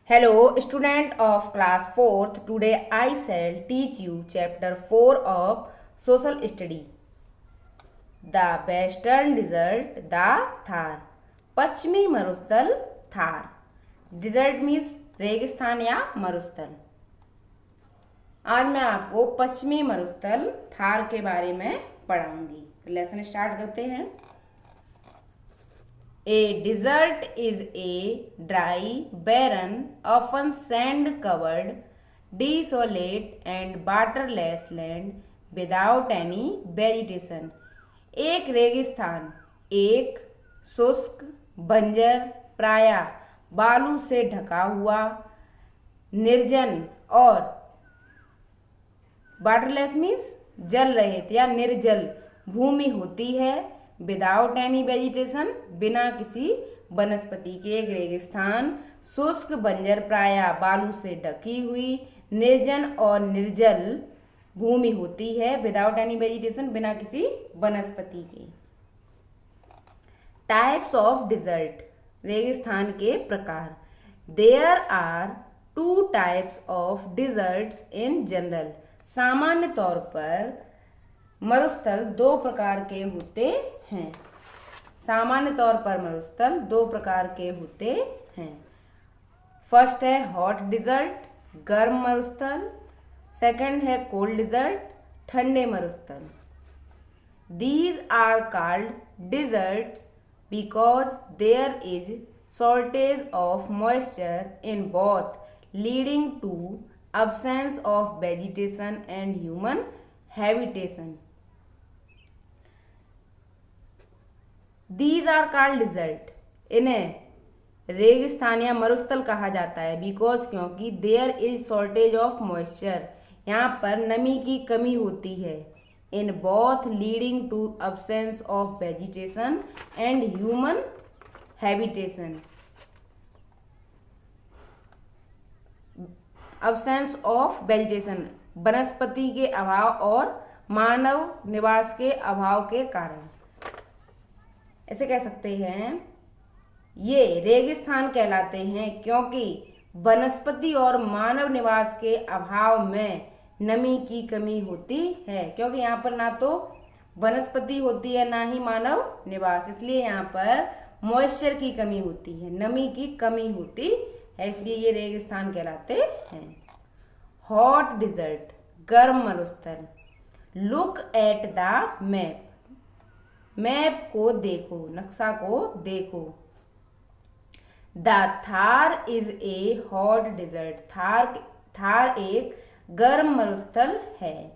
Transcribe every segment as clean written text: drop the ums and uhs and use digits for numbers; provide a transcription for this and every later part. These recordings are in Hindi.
Hello, student of class 4th. Today I shall teach you chapter 4 of social study. The western desert, the Thar. पश्चिमी मरुस्थल थार. डिजर्ट मीन्स रेगिस्तान या मरुस्थल. आज मैं आपको पश्चिमी मरुस्थल थार के बारे में पढ़ाऊंगी. लेसन स्टार्ट करते हैं. A desert is a dry, barren, often sand-covered, desolate and waterless land without any vegetation. एक रेगिस्तान एक शुष्क, बंजर, प्रायः बालू से ढका हुआ, निर्जन और वाटरलेस मीन्स जल रहित या निर्जल भूमि होती है. विदाउट एनी वेजिटेशन, बिना किसी वनस्पति के. एक रेगिस्तान शुष्क, बंजर, प्रायः बालू से ढकी हुई, निर्जन और निर्जल भूमि होती है. विदाउट एनी वेजिटेशन, बिना किसी वनस्पति के. टाइप्स ऑफ डिजर्ट, रेगिस्तान के प्रकार. There are 2 types of deserts in general. सामान्य तौर पर मरुस्थल 2 प्रकार के होते हैं. सामान्य तौर पर मरुस्थल 2 प्रकार के होते हैं. फर्स्ट है हॉट डिजर्ट, गर्म मरुस्थल. सेकंड है कोल्ड डिजर्ट, ठंडे मरुस्थल. These are called deserts because there is shortage of moisture in both, leading to absence of vegetation and human habitation. These are called desert. इन्हें रेगिस्तान या मरुस्थल कहा जाता है. बिकॉज क्योंकि there is shortage of moisture, यहाँ पर नमी की कमी होती है. In both leading to absence of vegetation and human habitation. Absence of vegetation, वनस्पति के अभाव और मानव निवास के अभाव के कारण. ऐसे कह सकते हैं ये रेगिस्तान कहलाते हैं क्योंकि वनस्पति और मानव निवास के अभाव में नमी की कमी होती है. क्योंकि यहाँ पर ना तो वनस्पति होती है ना ही मानव निवास, इसलिए यहाँ पर मॉइस्चर की कमी होती है, नमी की कमी होती है, इसलिए ये रेगिस्तान कहलाते हैं. हॉट डिजर्ट, गर्म मरुस्थल. Look at the map. Map को देखो, नक्शा को देखो. The Thar is a hot desert. Thar एक गर्म मरुस्थल है.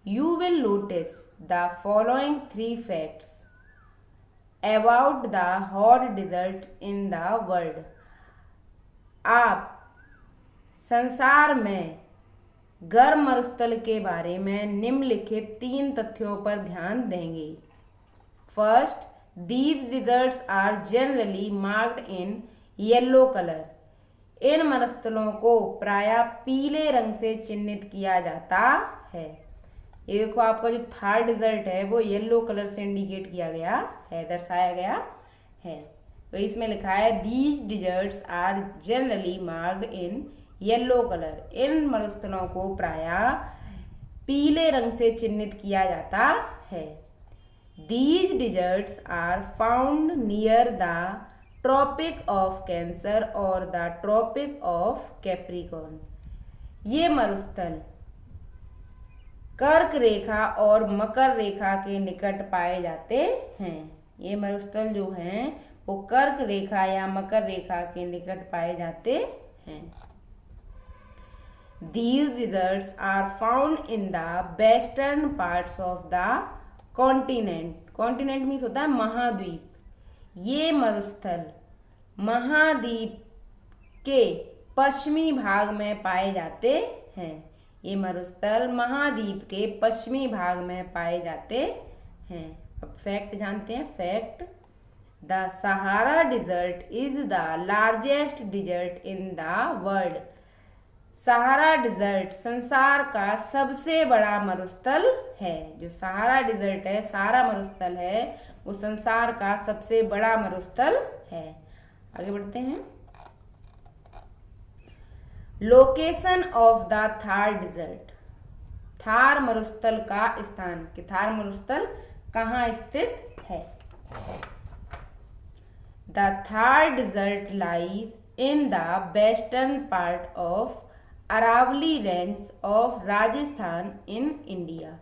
You will notice the following 3 facts about the hot desert in the world. आप संसार में गर्म मरुस्थल के बारे में निम्नलिखित 3 तथ्यों पर ध्यान देंगे. First, these deserts are generally marked in yellow colour. इन मरुस्थलों को प्रायः पीले रंग से चिन्हित किया जाता है. ये देखो, आपका जो थार डिजर्ट है वो येलो कलर से इंडिकेट किया गया है, दर्शाया गया है. तो इसमें लिखा है these deserts are generally marked in yellow colour. इन मरुस्थलों को प्रायः पीले रंग से चिन्हित किया जाता है. These deserts are found near the tropic of Cancer और द ट्रॉपिक ऑफ कैप्रिकॉर्न. ये मरुस्थल कर्क रेखा और मकर रेखा के निकट पाए जाते हैं. ये मरुस्थल जो हैं वो कर्क रेखा या मकर रेखा के निकट पाए जाते हैं. These deserts are found in the western parts of the continent. Continent means होता है महाद्वीप. ये मरुस्थल महाद्वीप के पश्चिमी भाग में पाए जाते हैं. ये मरुस्थल महाद्वीप के पश्चिमी भाग में पाए जाते हैं. अब फैक्ट जानते हैं. Fact, the Sahara desert is the largest desert in the world. Sahara desert संसार का सबसे बड़ा मरुस्थल है. जो सहारा डिजर्ट है, सहारा मरुस्थल है, वो संसार का सबसे बड़ा मरुस्थल है. आगे बढ़ते हैं. Location of the Thar desert, Thar मरुस्थल का स्थान, कि थार मरुस्थल कहाँ स्थित है। The Thar desert lies in the western part of Aravali range of Rajasthan in India.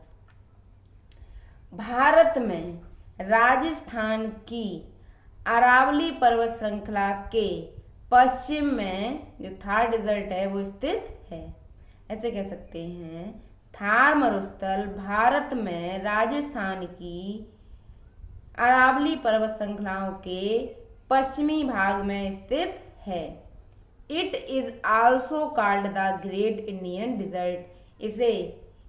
भारत में राजस्थान की अरावली पर्वत श्रृंखला के पश्चिम में जो थार डिजर्ट है वो स्थित है। ऐसे कह सकते हैं थार मरुस्थल भारत में राजस्थान की अरावली पर्वत श्रृंखलाओं के पश्चिमी भाग में स्थित है। It is also called the great Indian desert, इसे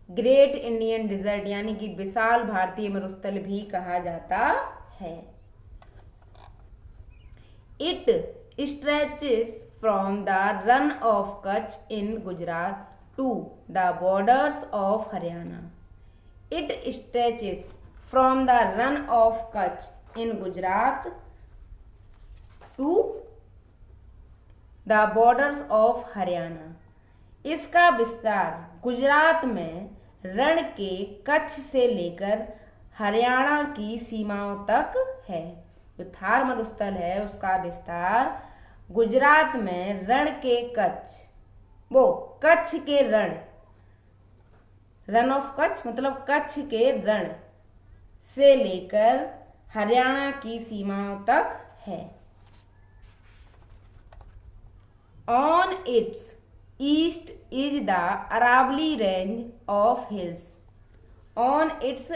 ग्रेट इंडियन डिजर्ट यानी कि विशाल भारतीय मरुस्थल भी कहा जाता है। It stretches from the Rann of Kutch in Gujarat to the borders of Haryana. It stretches from the Rann of Kutch in Gujarat to the borders of Haryana. इसका विस्तार गुजरात में रण के कच्छ से लेकर हरियाणा की सीमाओं तक है। जो थार मरुस्थल है उसका विस्तार गुजरात में रण के कच्छ, वो कच्छ के रण, रन ऑफ कच्छ मतलब कच्छ के रण से लेकर हरियाणा की सीमाओं तक है। On its east is the Aravalli range of hills. On its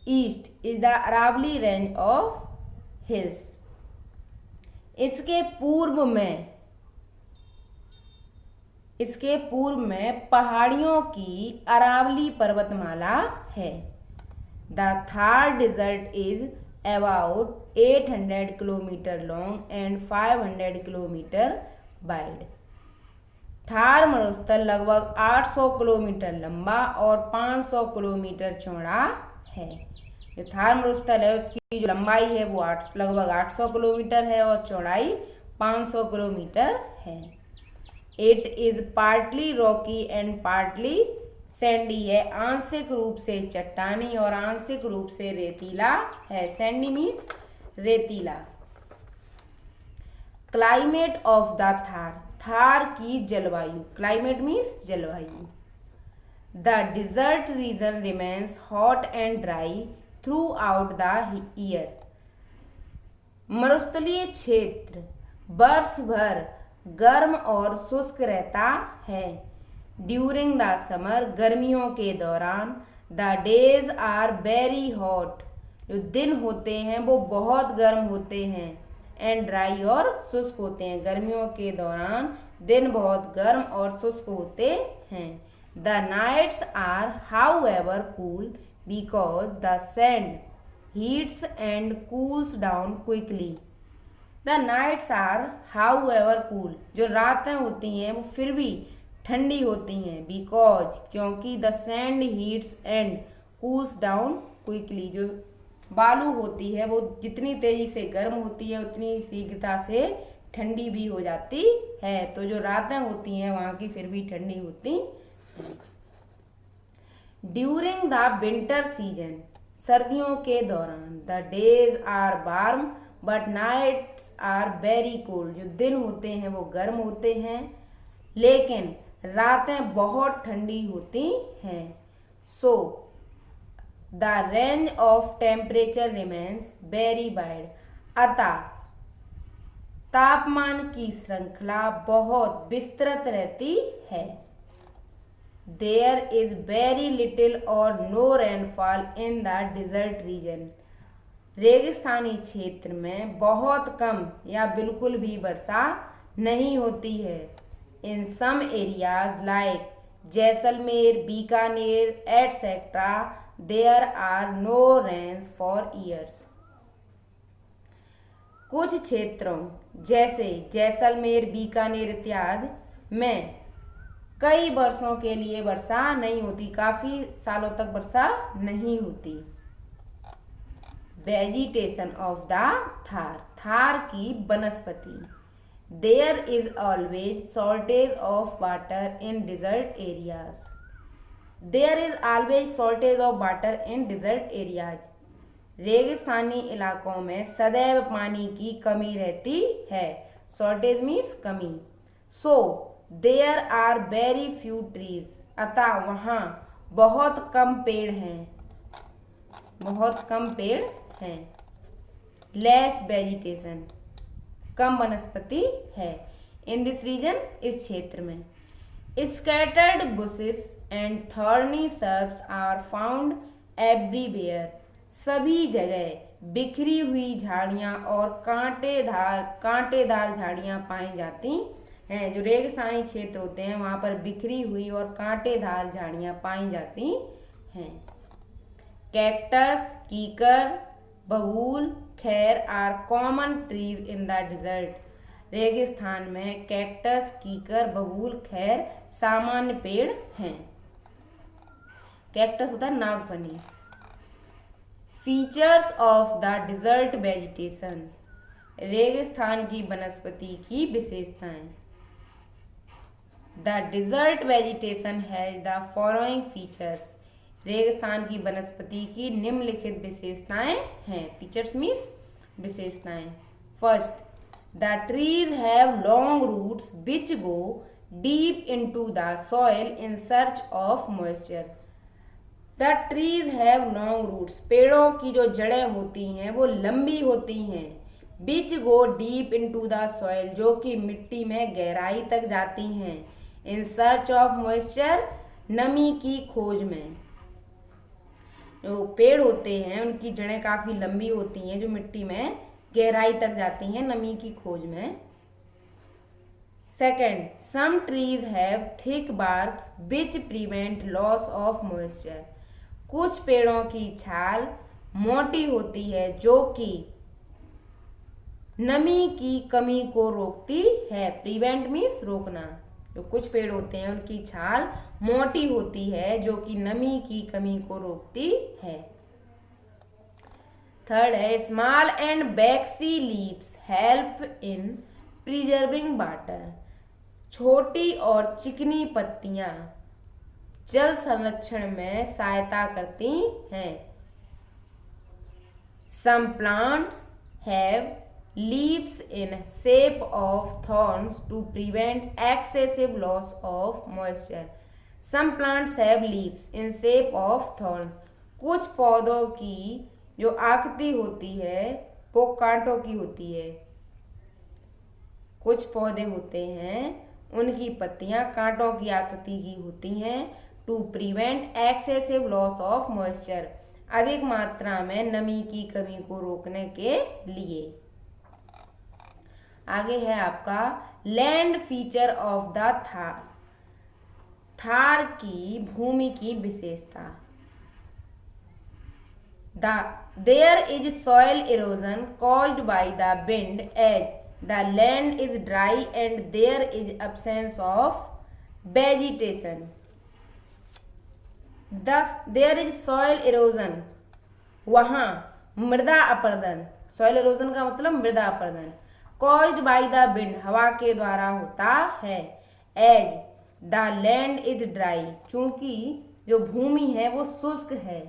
east is the Aravalli range of hills. इसके पूर्व में पहाड़ियों की अरावली पर्वतमाला है। The Thar Desert is about 800 kilometre long and 500 kilometre wide. Thar मरुस्थल लगभग 800 किलोमीटर लंबा और 500 किलोमीटर चौड़ा है। जो थार मरुस्थल है उसकी जो लंबाई है वो लगभग 800 किलोमीटर है और चौड़ाई 500 किलोमीटर है। It is partly Rocky and partly Sandy है, आंशिक रूप से चट्टानी और आंशिक रूप से रेतीला है। सैंडी मीन्स रेतीला। Climate of the Thar, Thar की जलवायु, क्लाइमेट मीन्स जलवायु। The desert region remains hot and dry throughout the year. मरुस्थलीय क्षेत्र वर्ष भर गर्म और शुष्क रहता है। ड्यूरिंग द समर, गर्मियों के दौरान, the days are very hot, जो दिन होते हैं वो बहुत गर्म होते हैं, एंड ड्राई और शुष्क होते हैं। गर्मियों के दौरान दिन बहुत गर्म और शुष्क होते हैं। The nights are however cool because the sand heats and cools down quickly. The nights are however cool, जो रातें होती हैं वो फिर भी ठंडी होती हैं। बिकॉज, क्योंकि the sand heats and cools down quickly, जो बालू होती है वो जितनी तेजी से गर्म होती है उतनी शीघ्रता से ठंडी भी हो जाती है। तो जो रातें होती हैं वहाँ की फिर भी ठंडी होती हैं। ड्यूरिंग द विंटर सीजन, सर्दियों के दौरान, the days are warm but nights are very cold, जो दिन होते हैं वो गर्म होते हैं लेकिन रातें बहुत ठंडी होती हैं। So the range of temperature remains very wide, अतः तापमान की श्रृंखला बहुत विस्तृत रहती है। देयर इज वेरी लिटिल और no rainfall in the desert region, रेगिस्तानी क्षेत्र में बहुत कम या बिल्कुल भी वर्षा नहीं होती है। In some areas like Jaisalmer, Bikaner etcetera there are no rains for years. कुछ क्षेत्रों जैसे जैसलमेर, बीकानेर इत्यादि में कई वर्षों के लिए वर्षा नहीं होती, काफी सालों तक वर्षा नहीं होती। Vegetation of the Thar, Thar की वनस्पति। There is always shortage of water in desert areas. There is always shortage of water in desert areas. रेगिस्तानी इलाकों में सदैव पानी की कमी रहती है। शॉर्टेज मीन्स कमी। So there are very few trees. अतः वहाँ बहुत कम पेड़ हैं, बहुत कम पेड़ हैं। लेस वेजिटेशन, कम वनस्पति है। इन दिस रीजन, इस क्षेत्र में। Scattered bushes and thorny shrubs are found everywhere. सभी जगह बिखरी हुई झाड़ियाँ और कांटेदार झाड़ियाँ पाई जाती हैं। जो रेगिस्तानी क्षेत्र होते हैं वहाँ पर बिखरी हुई और कांटेदार झाड़ियाँ पाई जाती हैं। कैक्टस, कीकर, बबूल, खैर are common trees in the desert. रेगिस्तान में कैक्टस, कीकर, बबूल, खैर सामान्य पेड़ हैं। कैक्टस होता है नागफनी। Features of the desert vegetation. रेगिस्तान की वनस्पति की विशेषताएं। The desert vegetation has the following features. रेगिस्तान की वनस्पति की निम्नलिखित विशेषताएं हैं। फीचर्स मीन्स विशेषताएं। First, the trees have long roots which go deep into the soil in search of moisture. The trees have long roots. पेड़ों की जो जड़ें होती हैं वो लंबी होती हैं। Which go deep into the soil, जो कि मिट्टी में गहराई तक जाती हैं। इन सर्च ऑफ मॉइस्चर, नमी की खोज में। जो पेड़ होते हैं उनकी जड़ें काफी लंबी होती हैं, जो मिट्टी में गहराई तक जाती हैं नमी की खोज में। Second, some trees have thick barks which prevent loss of moisture. कुछ पेड़ों की छाल मोटी होती है जो कि नमी की कमी को रोकती है। प्रिवेंट मीन्स रोकना। जो कुछ पेड़ होते हैं उनकी छाल मोटी होती है जो कि नमी की कमी को रोकती है। थर्ड है, small and vaccine leaves help in preserving water. छोटी और चिकनी पत्तियां जल संरक्षण में सहायता करती हैं। Some plants have leaves in shape of thorns to prevent excessive loss of moisture. Some plants have leaves in shape of thorns. कुछ पौधों की जो आकृति होती है वो कांटों की होती है। कुछ पौधे होते हैं उनकी पत्तियां कांटों की आकृति की होती हैं। To prevent excessive loss of moisture, अधिक मात्रा में नमी की कमी को रोकने के लिए। आगे है आपका land feature of the Thar. Thar की भूमि की विशेषता। There is soil erosion called by the wind as the land is dry and there is absence of vegetation. Thus there is soil erosion, वहां मृदा अपरदन। सॉइल इरोजन का मतलब मृदा अपरदन। कॉज्ड बाय द विंड, हवा के द्वारा होता है। As the land is dry, चूंकि जो भूमि है वो शुष्क है।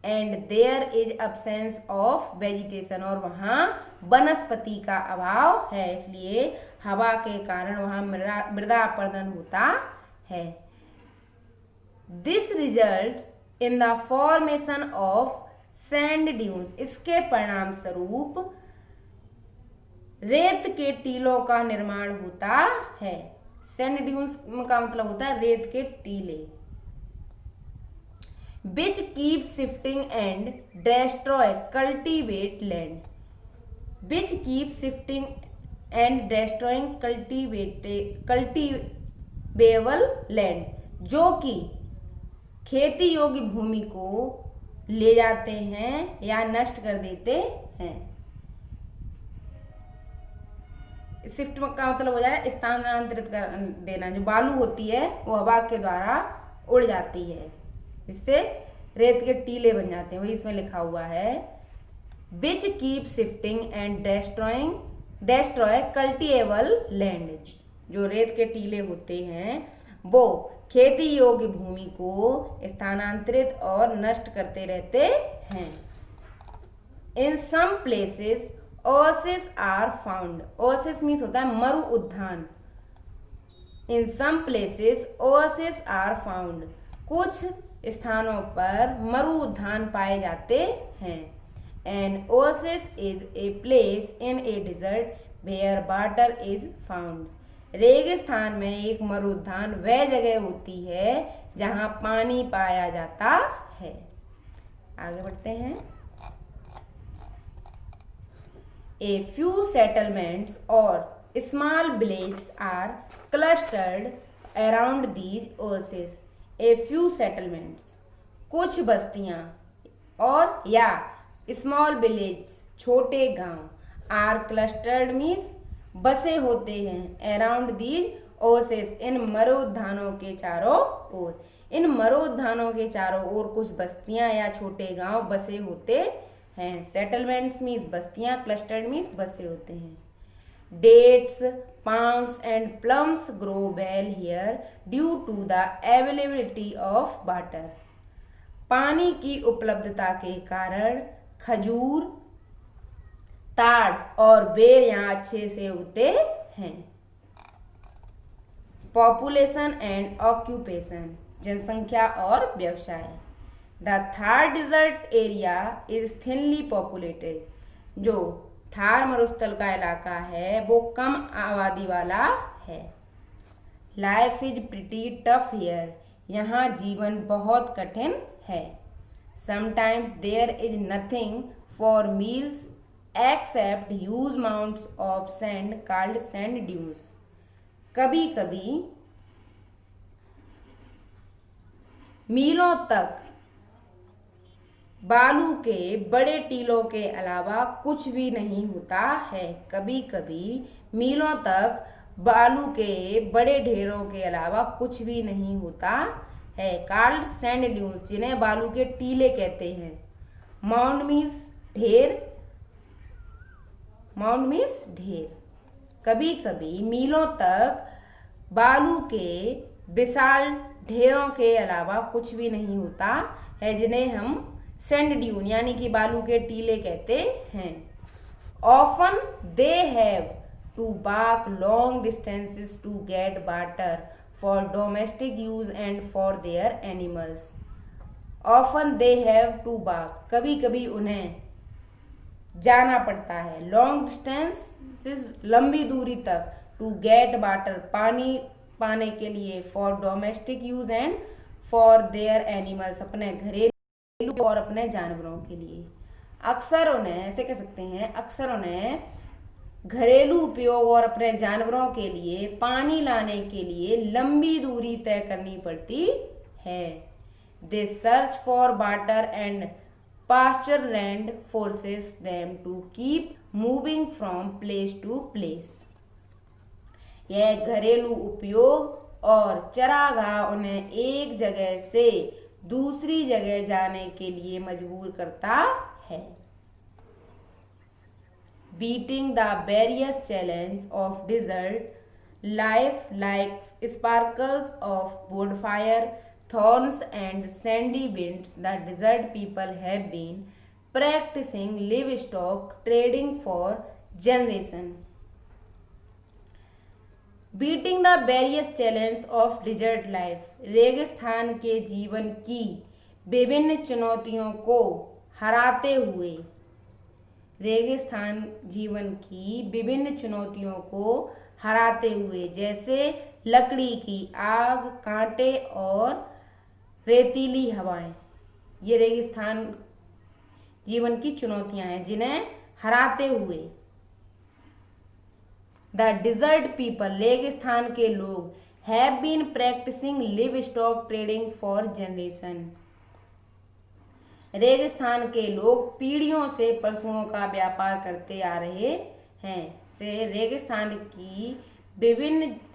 And there is absence of vegetation, और वहाँ वनस्पति का अभाव है, इसलिए हवा के कारण वहाँ मृदा अपरदन होता है। This results in the formation of sand dunes, इसके परिणाम स्वरूप रेत के टीलों का निर्माण होता है। सैंड ड्यून्स का मतलब होता है रेत के टीले। Which keep shifting and destroy cultivate land. Which keep shifting and destroying cultivable land, जो कि खेती योग्य भूमि को ले जाते हैं या नष्ट कर देते हैं। शिफ्ट का मतलब हो जाए स्थानांतरित कर देना। जो बालू होती है वो हवा के द्वारा उड़ जाती है, जिससे रेत के टीले बन जाते हैं, वही इसमें लिखा हुआ है। Which keep shifting and destroying destroy cultivable land, जो रेत के टीले होते हैं वो खेती योग्य भूमि को स्थानांतरित और नष्ट करते रहते हैं। In some places oasis are found, oasis means होता है मरु उद्यान। In some places oasis are found, कुछ स्थानों पर मरु उद्यान पाए जाते हैं। An oasis is a place in a desert where water is found, रेगिस्तान में एक मरुद्यान वह जगह होती है जहां पानी पाया जाता है। आगे बढ़ते हैं। ए फ्यू सेटलमेंट्स और small villages are clustered around these oasis. A few settlements, कुछ बस्तियां, और या स्मॉल विलेज, छोटे गांव, आर क्लस्टर्ड मीन्स बसे होते हैं, अराउंड दीज ओएसिस, इन मरुद्यानों के चारों ओर। इन मरुद्यानों के चारों ओर कुछ बस्तियां या छोटे गांव बसे होते हैं। सेटलमेंट्स मीन्स बस्तियां, क्लस्टर्ड मीन्स बसे होते हैं। Dates, palms and plums grow well here due to the availability of water, पानी की उपलब्धता के कारण खजूर, ताड़ और बेर यहाँ अच्छे से उगते हैं। पॉपुलेशन एंड ऑक्यूपेशन, जनसंख्या और व्यवसाय। The Thar desert area is thinly populated, जो थार मरुस्थल का इलाका है वो कम आबादी वाला है। Life is pretty tough here, यहाँ जीवन बहुत कठिन है। Sometimes there is nothing for miles except huge mounts of sand called sand dunes, कभी कभी मीलों तक बालू के बड़े टीलों के अलावा कुछ भी नहीं होता है। कभी कभी मीलों तक बालू के बड़े ढेरों के अलावा कुछ भी नहीं होता है। कॉल्ड सैंड ड्यून्स, जिन्हें बालू के टीले कहते हैं। माउंड मीन्स ढेर, माउंड मीन्स ढेर। कभी कभी मीलों तक बालू के विशाल ढेरों के अलावा कुछ भी नहीं होता है, जिन्हें हम सैंड ड्यून यानी कि बालू के टीले कहते हैं। Often they have to walk long distances to get water for domestic use and for their animals. Often they have to walk, कभी कभी उन्हें जाना पड़ता है। लॉन्ग डिस्टेंस, लंबी दूरी तक। टू गेट वाटर, पानी पाने के लिए। For domestic use and for their animals, अपने घरेलू और अपने जानवरों के लिए। अक्सर उन्हें, ऐसे कह सकते हैं, अक्सर उन्हें घरेलू उपयोग और अपने जानवरों के लिए पानी लाने के लिए लंबी दूरी तय करनी पड़ती है। They search for water and pasture land forces them to keep moving from place to place. यह घरेलू उपयोग और चरागाह उन्हें एक जगह से दूसरी जगह जाने के लिए मजबूर करता है। Beating the various challenge of desert life like sparkles of wood fire, thorns and sandy winds, the desert people have been practising livestock trading for generation. Beating the various challenge of desert life, रेगिस्तान के जीवन की विभिन्न चुनौतियों को हराते हुए। रेगिस्तान जीवन की विभिन्न चुनौतियों को हराते हुए, जैसे लकड़ी की आग, कांटे और रेतीली हवाएं। ये रेगिस्तान जीवन की चुनौतियां हैं जिन्हें हराते हुए द डिजर्ट पीपल, रेगिस्तान के लोग, have been practising livestock trading for generation. रेगिस्तान के लोग पीढ़ियों से पशुओं का व्यापार करते आ रहे हैं। से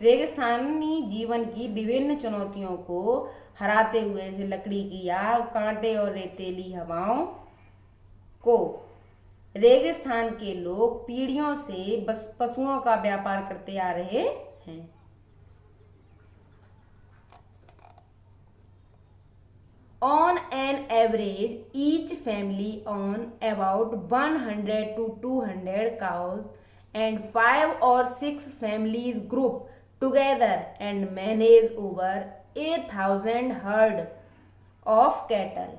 रेगिस्तानी जीवन की विभिन्न चुनौतियों को हराते हुए, जैसे लकड़ी की आग, कांटे और रेतीली हवाओं को रेगिस्तान के लोग पीढ़ियों से पशुओं का व्यापार करते आ रहे हैं। On an average, each family own about 100 to 200 cows, and 5 or 6 families group together and manage over 1,000 herd of cattle.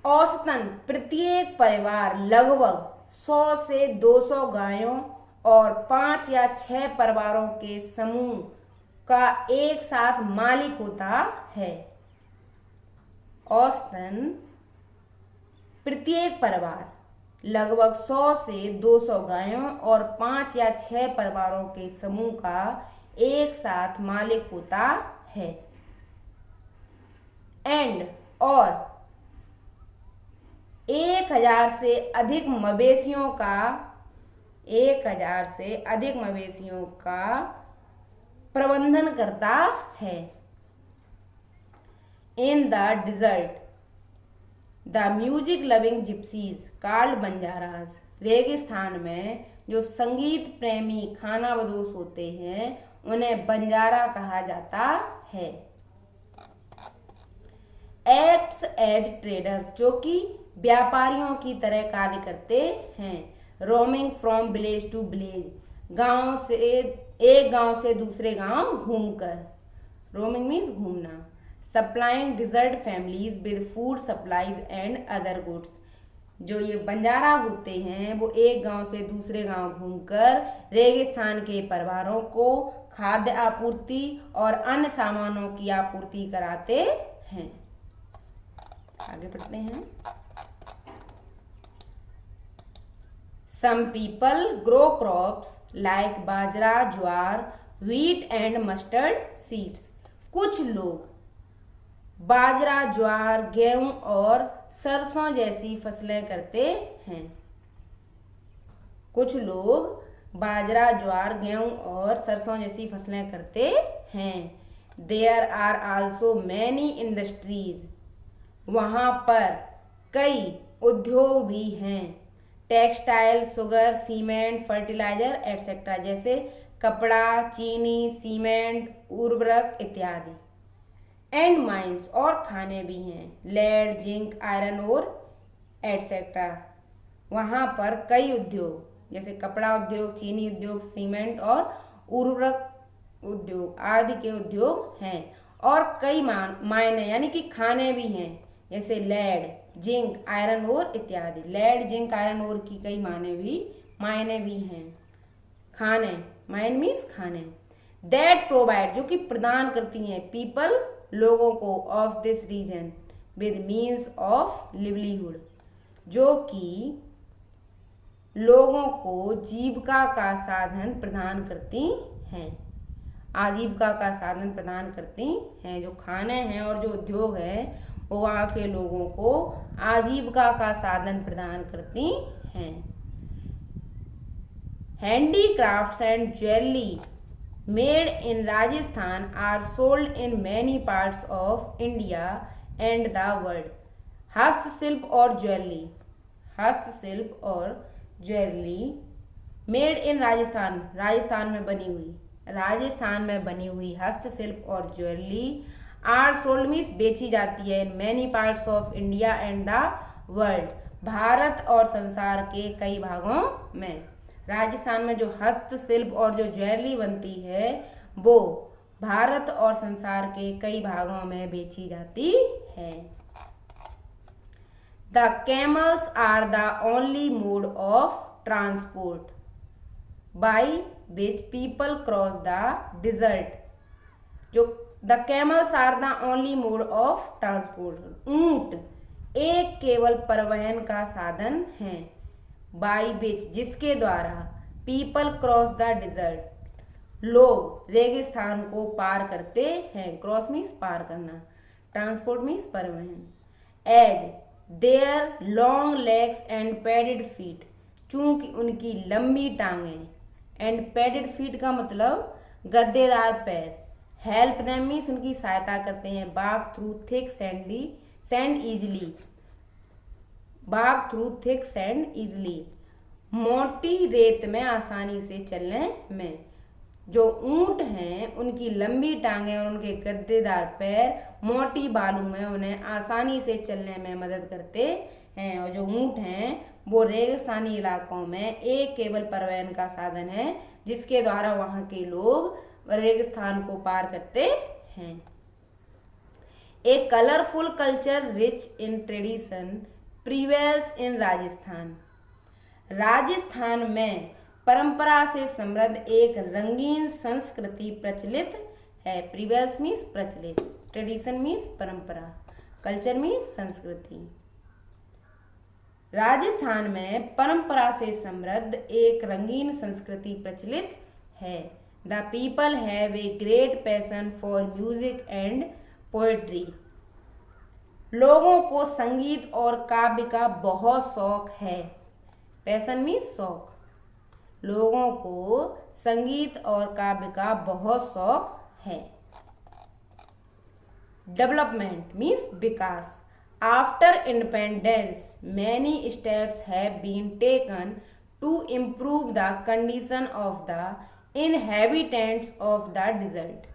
औसतन प्रत्येक परिवार लगभग 100 से 200 गायों और 5 या 6 परिवारों के समूह का एक साथ मालिक होता है। औसतन प्रत्येक परिवार लगभग 100 से 200 गायों और 5 या 6 परिवारों के समूह का एक साथ मालिक होता है। एंड और 1000 से अधिक मवेशियों का प्रबंधन करता है। इन the dessert the music loving gypsies called Banjaras, रेगिस्तान में जो संगीत प्रेमी खानाबदोश होते हैं उन्हें बंजारा कहा जाता है। एक्ट्स एज ट्रेडर्स, जो कि व्यापारियों की तरह कार्य करते हैं। Roaming from village to village, एक गांव से दूसरे गांव घूमकर। रोमिंग मीन्स घूमना। Supplying desert families with food supplies and other goods, जो ये बंजारा होते हैं वो एक गांव से दूसरे गांव घूमकर रेगिस्तान के परिवारों को खाद्य आपूर्ति और अन्य सामानों की आपूर्ति कराते हैं। आगे बढ़ते हैं। Some people grow crops like bajra, jowar, wheat and mustard seeds. कुछ लोग बाजरा, ज्वार, गेहूं और सरसों जैसी फसलें करते हैं। कुछ लोग बाजरा, ज्वार, गेहूं और सरसों जैसी फसलें करते हैं। There are also many industries. वहाँ पर कई उद्योग भी हैं। Textile, sugar, cement, fertiliser etcetera, जैसे कपड़ा, चीनी, सीमेंट, उर्वरक इत्यादि। एंड माइंस, और खाने भी हैं। Lead, zinc, iron ore etcetera. वहाँ पर कई उद्योग जैसे कपड़ा उद्योग, चीनी उद्योग, सीमेंट और उर्वरक उद्योग आदि के उद्योग हैं। और कई मायने यानी कि खाने भी हैं, जैसे लेड, जिंक, आयरन ओर इत्यादि। लेड, जिंक, आयरन ओर की कई मायने भी हैं। खाने, माइन मीन्स खाने। दैट प्रोवाइड, जो कि प्रदान करती हैं, पीपल लोगों को, of this region with means of livelihood, जो कि लोगों को जीविका का साधन प्रदान करती हैं। आजीविका का साधन प्रदान करती हैं। जो खाने हैं और जो उद्योग हैं वो वहाँ के लोगों को आजीविका का साधन प्रदान करती हैं। Handicrafts and jewellery made in Rajasthan are sold in many parts of India and the world. हस्तशिल्प और ज्वेलरी मेड इन राजस्थान में बनी हुई हस्तशिल्प और ज्वेलरी आर सोल्ड मीन्स बेची जाती है। Many parts of India and the world, Bharat और संसार के कई भागों में। राजस्थान में जो हस्तशिल्प और जो ज्वेलरी बनती है वो भारत और संसार के कई भागों में बेची जाती है। The camels are the only mode of transport by which people cross the desert. जो the camels are the only mode of transport, ऊंट एक केवल परिवहन का साधन है। बाई विच, जिसके द्वारा, पीपल क्रॉस द डिजर्ट, लोग रेगिस्तान को पार करते हैं। क्रॉस मीन्स पार करना, ट्रांसपोर्ट मीन्स परिवहन। As their long legs and padded feet, चूंकि उनकी लंबी टांगें, एंड पैडेड फीट का मतलब गद्देदार पैर। हेल्प देम मीन्स उनकी सहायता करते हैं। Walk through thick sand easily, walk through thick sand easily, मोटी रेत में आसानी से चलने में। जो ऊंट हैं उनकी लंबी टांगें और उनके गद्देदार पैर मोटी बालू में उन्हें आसानी से चलने में मदद करते हैं। और जो ऊंट हैं वो रेगिस्तानी इलाकों में एक केवल परिवहन का साधन है जिसके द्वारा वहां के लोग रेगिस्तान को पार करते हैं। A colorful culture rich in tradition prevails in Rajasthan. Rajasthan में परंपरा से समृद्ध एक रंगीन संस्कृति प्रचलित है। प्रिवेल्स मीन्स प्रचलित, ट्रेडिशन मीन्स परंपरा, कल्चर मीन्स संस्कृति। राजस्थान में परंपरा से समृद्ध एक रंगीन संस्कृति प्रचलित है। The people have a great passion for music and poetry. लोगों को संगीत और काव्य का बहुत शौक है। पैशन मीन्स शौक। लोगों को संगीत और काव्य का बहुत शौक है। डेवलपमेंट मीन्स विकास। After independence many steps have been taken to improve the condition of the inhabitants of the desert.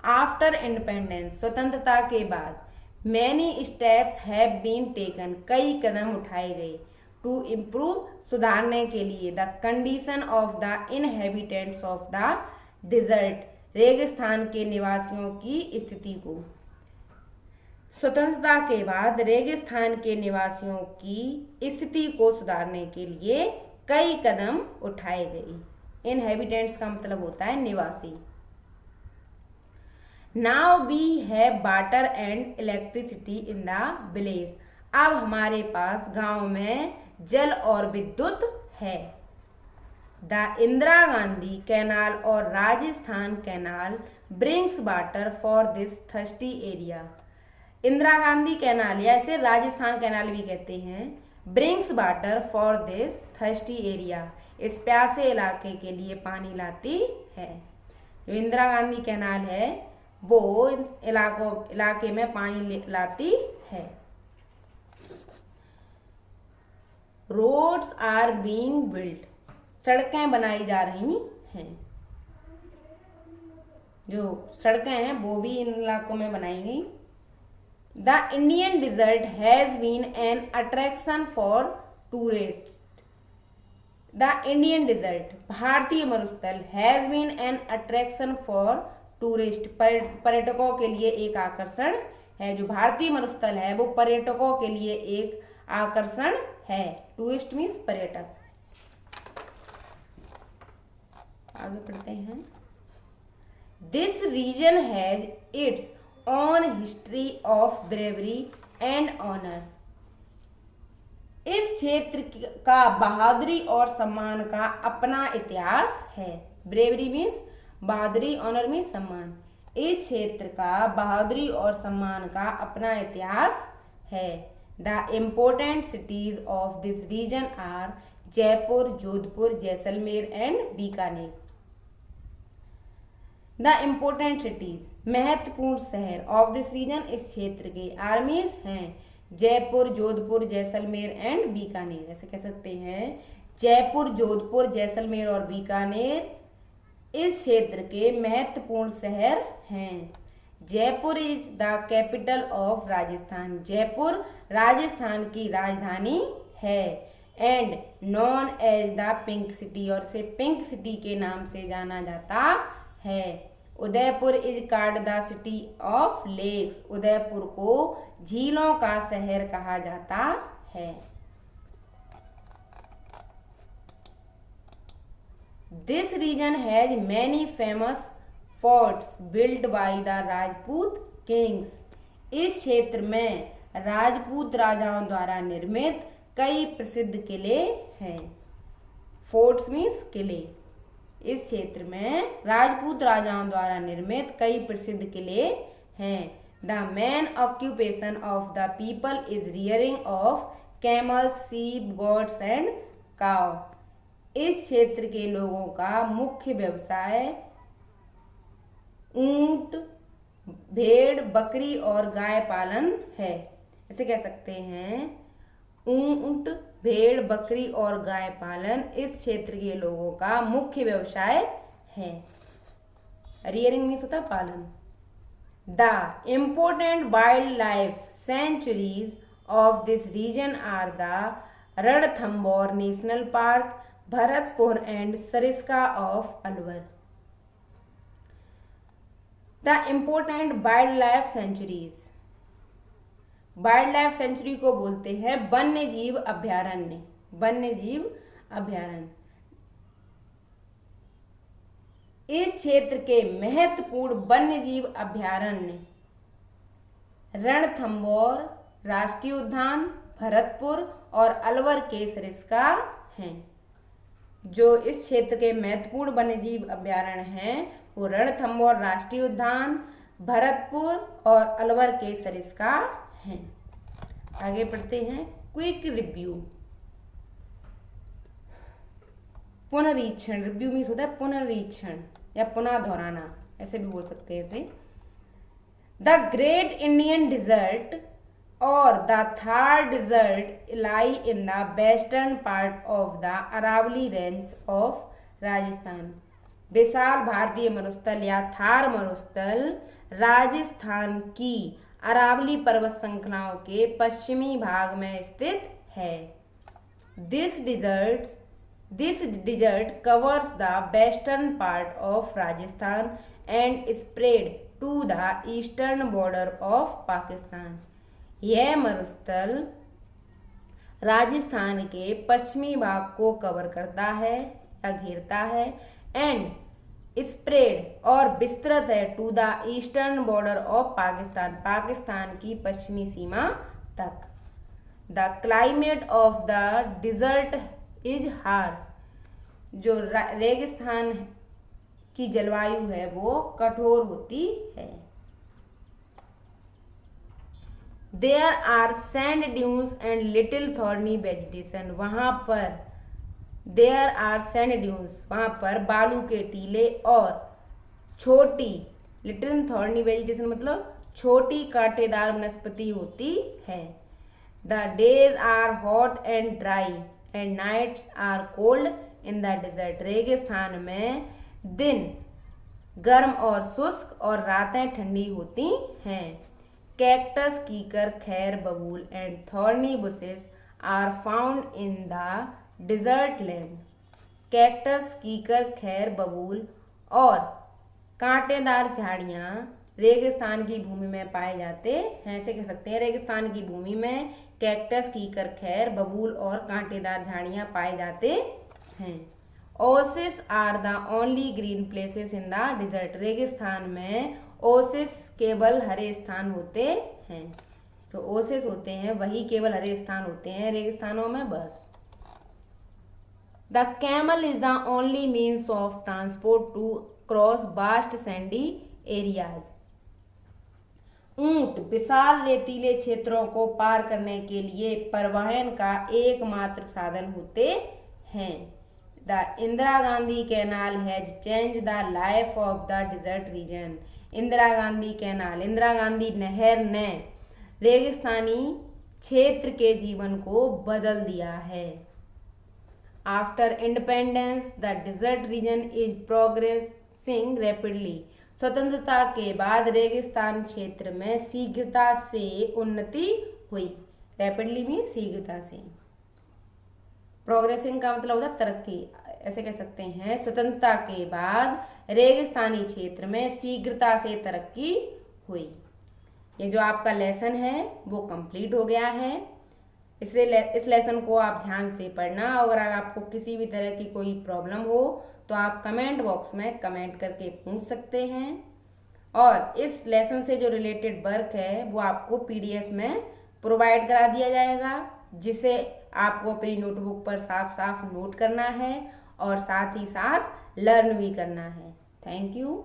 After independence स्वतंत्रता के बाद many steps have been taken कई कदम उठाए गए टू इम्प्रूव सुधारने के लिए the condition of the inhabitants of the desert रेगिस्तान के निवासियों की स्थिति को। स्वतंत्रता के बाद रेगिस्तान के निवासियों की स्थिति को सुधारने के लिए कई कदम उठाए गए। इनहैबिटेंट्स का मतलब होता है निवासी। Now we have water and electricity in the village. अब हमारे पास गांव में जल और विद्युत है। द इंदिरा गांधी कैनाल और Rajasthan canal brings water for this thirsty area. Indira Gandhi canal या इसे राजस्थान कैनाल भी कहते हैं, brings water for this thirsty area, इस प्यासे इलाके के लिए पानी लाती है। जो इंदिरा गांधी कैनाल है वो इलाके में पानी लाती है। रोड्स आर बीइंग बिल्ट, सड़कें बनाई जा रही हैं। जो सड़कें हैं वो भी इन इलाकों में बनाई गई। The Indian desert has been an attraction for tourist. The Indian desert भारतीय मरुस्थल has been an attraction for tourist, पर्यटकों के लिए एक आकर्षण है। जो भारतीय मरुस्थल है वो पर्यटकों के लिए एक आकर्षण है। टूरिस्ट मीन्स पर्यटक। आगे पढ़ते हैं। This region has its own history of bravery and honour. इस क्षेत्र का बहादुरी और सम्मान का अपना इतिहास है। ब्रेवरी मीन्स बहादुरी, ऑनर मीन्स सम्मान। इस क्षेत्र का बहादुरी और सम्मान का अपना इतिहास है। The important cities of this region are Jaipur, Jodhpur, Jaisalmer and Bikaner. The important cities महत्वपूर्ण शहर ऑफ दिस रीजन इस क्षेत्र के आर्मीज हैं जयपुर, जोधपुर, जैसलमेर एंड बीकानेर। ऐसे कह सकते हैं जयपुर, जोधपुर, जैसलमेर और बीकानेर इस क्षेत्र के महत्वपूर्ण शहर हैं। Jaipur is the capital of Rajasthan. Jaipur Rajasthan की राजधानी है। And known as the pink city, और इसे पिंक सिटी के नाम से जाना जाता है। Udaipur is called the city of lakes. Udaipur को झीलों का शहर कहा जाता है। This region has many famous forts built by the Rajput kings. इस क्षेत्र में राजपूत राजाओं द्वारा निर्मित कई प्रसिद्ध किले हैं। फोर्ट्स मीन्स किले। इस क्षेत्र में राजपूत राजाओं द्वारा निर्मित कई प्रसिद्ध किले हैं। The main occupation of the people is rearing of camels, sheep, goats and cow. इस क्षेत्र के लोगों का मुख्य व्यवसाय ऊंट, भेड़, बकरी और गाय पालन है। ऐसे कह सकते हैं ऊंट, भेड़, बकरी और गाय पालन इस क्षेत्र के लोगों का मुख्य व्यवसाय है। रियरिंग मीन्स होता है पालन। The important wild life sanctuaries of this region are the Ranthambore national park, Bharatpur and Sariska of Alwar. The important wild life sanctuaries, wild life sanctuary को बोलते हैं वन्य जीव अभ्यारण्य। वन्य जीव अभ्यारण्य इस क्षेत्र के महत्वपूर्ण वन्य जीव अभ्यारण्य रणथंबोर राष्ट्रीय उद्यान, भरतपुर और अलवर के सरिस्का हैं। जो इस क्षेत्र के महत्वपूर्ण वन्य जीव अभ्यारण्य हैं वो रणथंबोर राष्ट्रीय उद्यान, भरतपुर और अलवर के सरिस्का हैं। आगे पढ़ते हैं क्विक रिव्यू। पुनरीक्षण, रिव्यू मीन्स होता है पुनरीक्षण या पुनः दोहराना, ऐसे भी बोल सकते हैं इसे। द ग्रेट इंडियन डिजर्ट और the Thar desert lie in the western part of the Aravalli range of Rajasthan. विशाल भारतीय मरुस्थल या थार मरुस्थल राजस्थान की अरावली पर्वत श्रृंखलाओं के पश्चिमी भाग में स्थित है। This desert covers the western part of Rajasthan and spread to the eastern border of Pakistan. यह मरुस्थल राजस्थान के पश्चिमी भाग को कवर करता है या घेरता है एंड स्प्रेड और विस्तृत है to the eastern border of Pakistan, Pakistan की पश्चिमी सीमा तक। The climate of the desert is harsh, जो रेगिस्तान की जलवायु है वो कठोर होती है। There are sand dunes and little thorny vegetation, वहां पर देयर आर सैंड ड्यून्स, वहां पर बालू के टीले और छोटी, लिटिल थॉर्नी वेजिटेशन मतलब छोटी कांटेदार वनस्पति होती है। The days are hot and dry and nights are cold in the desert, रेगिस्तान में दिन गर्म और शुष्क और रातें ठंडी होती हैं। कैक्टस, कीकर, खैर, बबूल and thorny bushes are found in the desert land. Cactus, कीकर, खैर, बबूल और कांटेदार झाड़ियाँ रेगिस्तान की भूमि में पाए जाते हैं। ऐसे कह सकते हैं रेगिस्तान की भूमि में कैक्टस, कीकर, खैर, बबूल और कांटेदार झाड़ियाँ पाए जाते हैं। Oasis are the only green places in the desert, रेगिस्तान में ओसिस केवल हरे स्थान होते हैं। जो ओसिस होते हैं वही केवल हरे स्थान होते हैं रेगिस्तानों में बस। The camel is the only means of transport to cross vast sandy areas, ऊंट विशाल रेतीले क्षेत्रों को पार करने के लिए परिवहन का एकमात्र साधन होते हैं। The Indira Gandhi canal has change the life of the desert region, Indira Gandhi canal, Indira Gandhi नहर ने रेगिस्तानी क्षेत्र के जीवन को बदल दिया है। After independence the desert region is progressing rapidly, स्वतंत्रता के बाद रेगिस्तान क्षेत्र में शीघ्रता से उन्नति हुई। रैपिडली मीन शीघ्रता से, प्रोग्रेसिंग का मतलब होता है तरक्की, ऐसे कह सकते हैं स्वतंत्रता के बाद रेगिस्तानी क्षेत्र में शीघ्रता से तरक्की हुई। ये जो आपका लेसन है वो कंप्लीट हो गया है। इस लेसन को आप ध्यान से पढ़ना। अगर आपको किसी भी तरह की कोई प्रॉब्लम हो तो आप कमेंट बॉक्स में कमेंट करके पूछ सकते हैं। और इस लेसन से जो रिलेटेड वर्क है वो आपको PDF में प्रोवाइड करा दिया जाएगा, जिसे आपको अपनी नोटबुक पर साफ साफ नोट करना है और साथ ही साथ लर्न भी करना है। Thank you.